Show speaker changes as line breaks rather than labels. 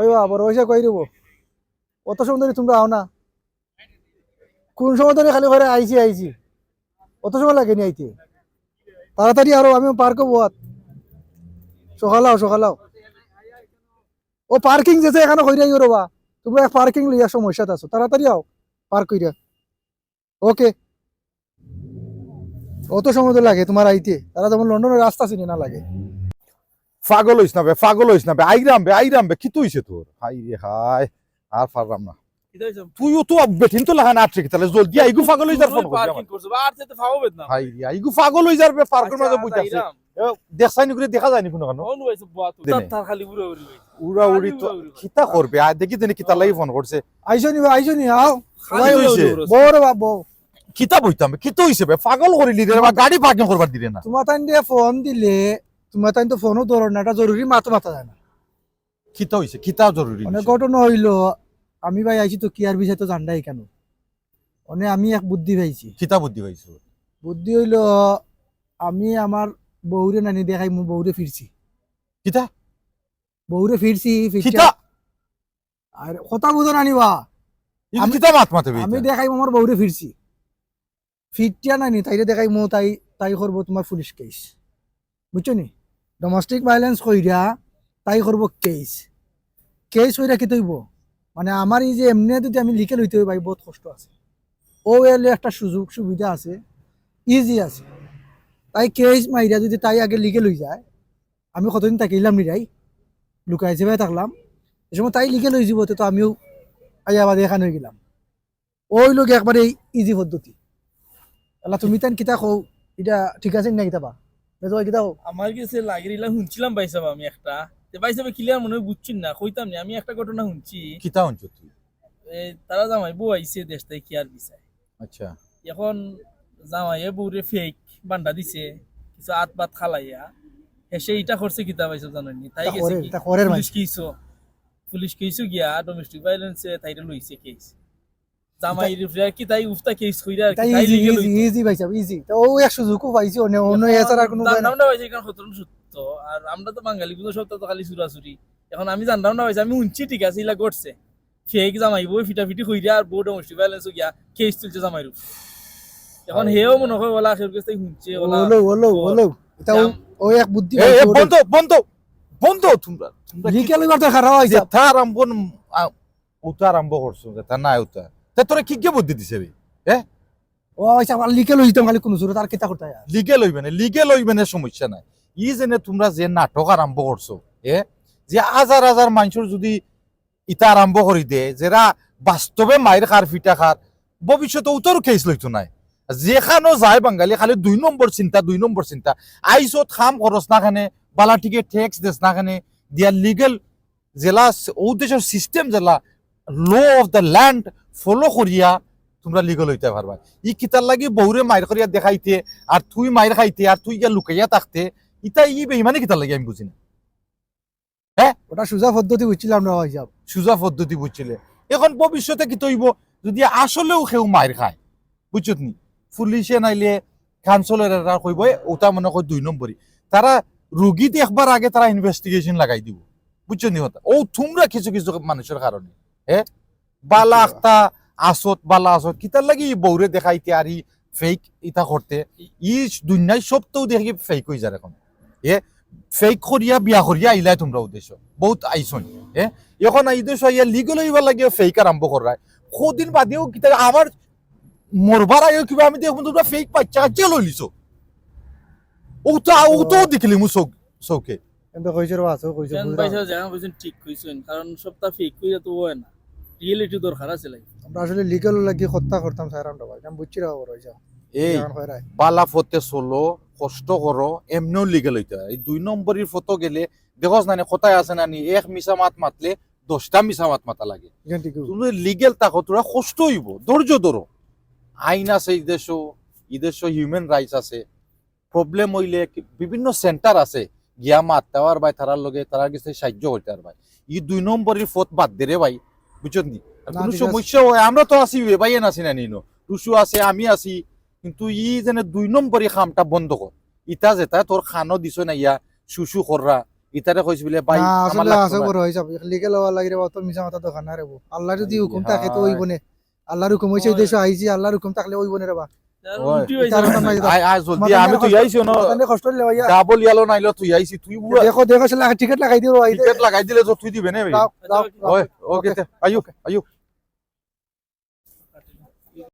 কইবা বড় পয়সা কই দেবো অত সময় ধরে তোমরা আও না কোন সময় ধরে খালি ঘরে আইছি আইছি অত সময় লাগেনি আইতে তাড়াতাড়ি আরো আমি পার্ক বোয়াত সকালাও সকালাও ও পার্কিং যেতে এখানে কইরা ইও রবা তোমরা পার্কিং লইয়া সমস্যাত আছো তাড়াতাড়ি আও পার্ক কইরা ওকে অত সময় তো লাগে তোমার আইতে তারা যেমন লন্ডনের রাস্তা চিনি না লাগে
পাগল হইস না বে আইরাম বে কি তুইছে তোর হাই রে হাই আর পারলাম না তুইও তো বেঠিন তো লাগান আটকে তাহলে জলদি আইগু পাগল হই যার ফোন করছিস হাই রে আইগু পাগল হই যার বে পার্কের মাঝে বইতাছে দেখছাইনি করে দেখা যায়নি কোনো কারণ উড়া উড়ি তো কিতা করবে আই দেখি দেনি কিতা লাগি ফোন করছে
আইসো নি আও
সবাই হইছে
বড় বাবু
কিতা বইতাম কিতা হইছে বে পাগল করিলি রে বা গাড়ি পার্কিং করবার দিলে না
তোমার তাই দিয়ে ফোন দিলে তোমার তাই তো ফোনও ধরো না এটা জরুরি মাথা যায় না
কিতা হইছে কিতা জরুরি
অনেক ঘটনা হইলো আমি ভাই আইছি তো কি আর বিষয় তো জানডাই কেন অনে আমি এক বুদ্ধি পাইছি
কিতা বুদ্ধি পাইছো
বুদ্ধি হইলো আমি আমার বউরে নানি দেখাই মু বউরে ফিরছি
কিতা
বউরে ফিরছি
কিতা
আর কথা বুঝো নানিবা
আমি কিতা মাতে
আমি দেখাই আমার বউরে ফিরছি ফিরটিয়া নানি তাইরে দেখাই মু তাই করবো তোমার পুলিশ কেস বুঝছো নি ডোমেস্টিক ভায়োলেন্স কইরা তাই করবো কেস কইরা কি তৈব মানে আমার এই যে এমনি যদি আমি লিখে লইতে ভাই বহুত কষ্ট আছে ও এলে একটা সুযোগ সুবিধা আছে ইজি আছে তাই কেস মাইরা যদি তাই আগে লিখে লই যায় আমি কতদিন থাকিলাম নি রাই লুকাই চেপাই থাকলাম এই সময় তাই লিখে লই যাব তো আমিও আবার এখানে হয়ে গেলাম ওই লোক একবারে ইজি পদ্ধতি আল্লাহ তুমি তাই কিতা কও এটা ঠিক আছে না কিতাবা কিতা কও
আমার কাছে লাগিরিলা শুনছিলাম ভাইসাব আমি একটা ভাইসাবে ক্লিয়ার মনে হয় বুঝছি না কইতাম না আমি একটা ঘটনা শুনছি
কিতা শুনছো তুই
তারা জামাই বউ আইছে দেশ থেকে কি আর বিচায়
আচ্ছা
এখন জামাইয়ে বউরে ফেক বান্ডা দিছে কিছু আত বাত খালাইয়া হেসে ইটা করছে কিতা পাইছো জানেননি তাই গেছে পুলিশ কইছো গিয়া ডোমেস্টিক ভায়োলেন্সে তাইরে লইছে কেস জামাই রিফ্রিয়ার কি তাই উফতা কেস কইরা
তাই ইজি ভাইসাব ইজি তো ও এক সুযোগও পাইছি অন্য এছাড়া কোনো
নামটা পাইছি কারণ খতরন সত্য আর আমরা তো বাঙালি গুলো সব তো খালি চুরাচুরি এখন আমি জানতাম না পাইছি আমি শুনছি ঠিক আছে ইলা করছে ফেক জামাই বই ফিটাফিটি কইরা আর বউ ডোমেস্টিক ভায়োলেন্স গিয়া কেস তুলছে জামাইর এখন হেও মনে হয় ওলা আখের কাছে শুনছে
ওলো এটা ও এক বুদ্ধি
বন্ধ তোমরা
লিখে লইবার তো খারাপ হইছে
তার আরম্ভ করছো তা না উতা তা তোরা কি বুদ্ধি দিছে বে
ও আচ্ছা আমার লিখে লইতাম খালি কোন সুরত আর কিতা করতে হয়
লিগে লইবে না সমস্যা নাই ই জেনে তোমরা যে নাটক আরম্ভ করছো যে হাজার হাজার মানুষের যদি ইটা আরম্ভ করি দে যারা বাস্তবে মায়ের খার ফিটা খার ভবিষ্যতে উত্তর কেস লইতো নাই যেখানেও যায় বাঙালি খালি 2 নম্বর চিন্তা আইসত খাম খরচ না খানে বালা টিকে ট্যাক্স দেশ না খানে দিয়া লিগেল জেলা ও দেশের সিস্টেম জেলা law of the land follow করিয়া তোমরা লিগেল হইতে পারবা ই কিতার লাগি বউরে মায়ের করিয়া দেখাইতে আর তুই মায়ের খাইতে আর তুই গিয়া লুকাইয়া থাকতে ইটা ই বেইমানি কিতার লাগি আমি বুঝি না
ওটা সুজা পদ্ধতি বুঝছিলাম না হিসাব
সুজা পদ্ধতি বুঝছিলে এখন ভবিষ্যতে কি তৈব যদি আসলেও কেউ মায়ের খায় বুঝছত নি পুলিশে নাইলে কাউন্সিলরেরা কইব ওটা মনে কয় 2 নম্বরই তারা রুগী দেখবার আগে তারা ইনভেস্টিগেশন লাগাই দিব বুঝছো নি হতা ও তোমরা কিছু কিছু মানুষের কারণে বালা আখতা বালা আসত কিতার লাগি বউরে দেখাইতে আর ই ফেক ইটা করতে ই দুনিয়ায় সবটাও দেখি ফেক হয়ে যায় এখন ফেক করিয়া বিয়া করিয়া আইলাই তোমরা উদ্দেশ্য বহুত আইসন এখন এই দেশ ইয়া লিগেল হইবার লাগে ফেক আরম্ভ করায় কদিন বাদেও কিতা আমার মরবার আগে কিবা আমি দেখুন তোমরা ফেক বাচ্চা কাচ্চা লই লিছো ওটা দেখলি মু চৌকে
কিন্তু কইছে রে আছে কইছে
পয়সা জানা বুঝছেন ঠিক কইছেন কারণ সবটা ফেক কইরা তো হয় না রিয়েলিটি দরকার আছে লাগে
আমরা আসলে লিগ্যাল লাগি হত্যা করতাম সারামটা ভাই আমি বুঝছি রাও রইছে
এই বালা ফতে চলো কষ্ট করো এমনিও লিগেল হইতে এই 2 নম্বরের ফটো গেলে দেখোস না কথায় আছে না নি এক মিছা মাত মাতলে 10টা মিছা মাত মাতা লাগে তুমি লিগেল থাকো তোরা কষ্ট হইব ধৈর্য ধরো আইন আছে এই দেশ হিউম্যান রাইটস আছে প্রবলেম হইলে বিভিন্ন সেন্টার আছে গিয়া মাত দেওয়ার ভাই তারার লগে তারার কাছে সাহায্য করতে আর ভাই ই 2 নম্বরের ফত বাদ দে রে ভাই বুঝছেন নি কোনো সমস্যা হয় আমরা তো আছি ভাই আছি না নিনো টুসু আছে আমি আছি কিন্তু ই যেন 2 নম্বরই কামটা বন্ধ কর ইটা যেটা তোর খানো দিছ না ইয়া শুশু কররা ইতারে কইছি বলে ভাই
না
আমার
আসলে
লাগতো
আছে
না।
বড় হয়ে যাবে লিগে লওয়া লাগে রে তো মিছা মাথা দোকান না রে বউ আল্লাহ যদি
আই
হুকুম থাকে তো
হায়।
হইব না আল্লাহর হুকুম হইছে এই দেশে আইছি আল্লাহর হুকুম থাকলে হইব না রে বা
ওই,
উল্টি হয়েছে
ইতার নাম নাই দাও।
আয় জলদি আমি তুই আইছি না
তাহলে কষ্ট হইলে ভাইয়া
ডাবল ইয়ালো নাইলো তুই আইছি তুই পুরা
দেখো দেখো টিকিট লাগাই দিও ভাই
টিকেট লাগাই দিলে তো তুই দিবে না ভাই
দাও দাও
ওই ওকে আয়ু আয়ু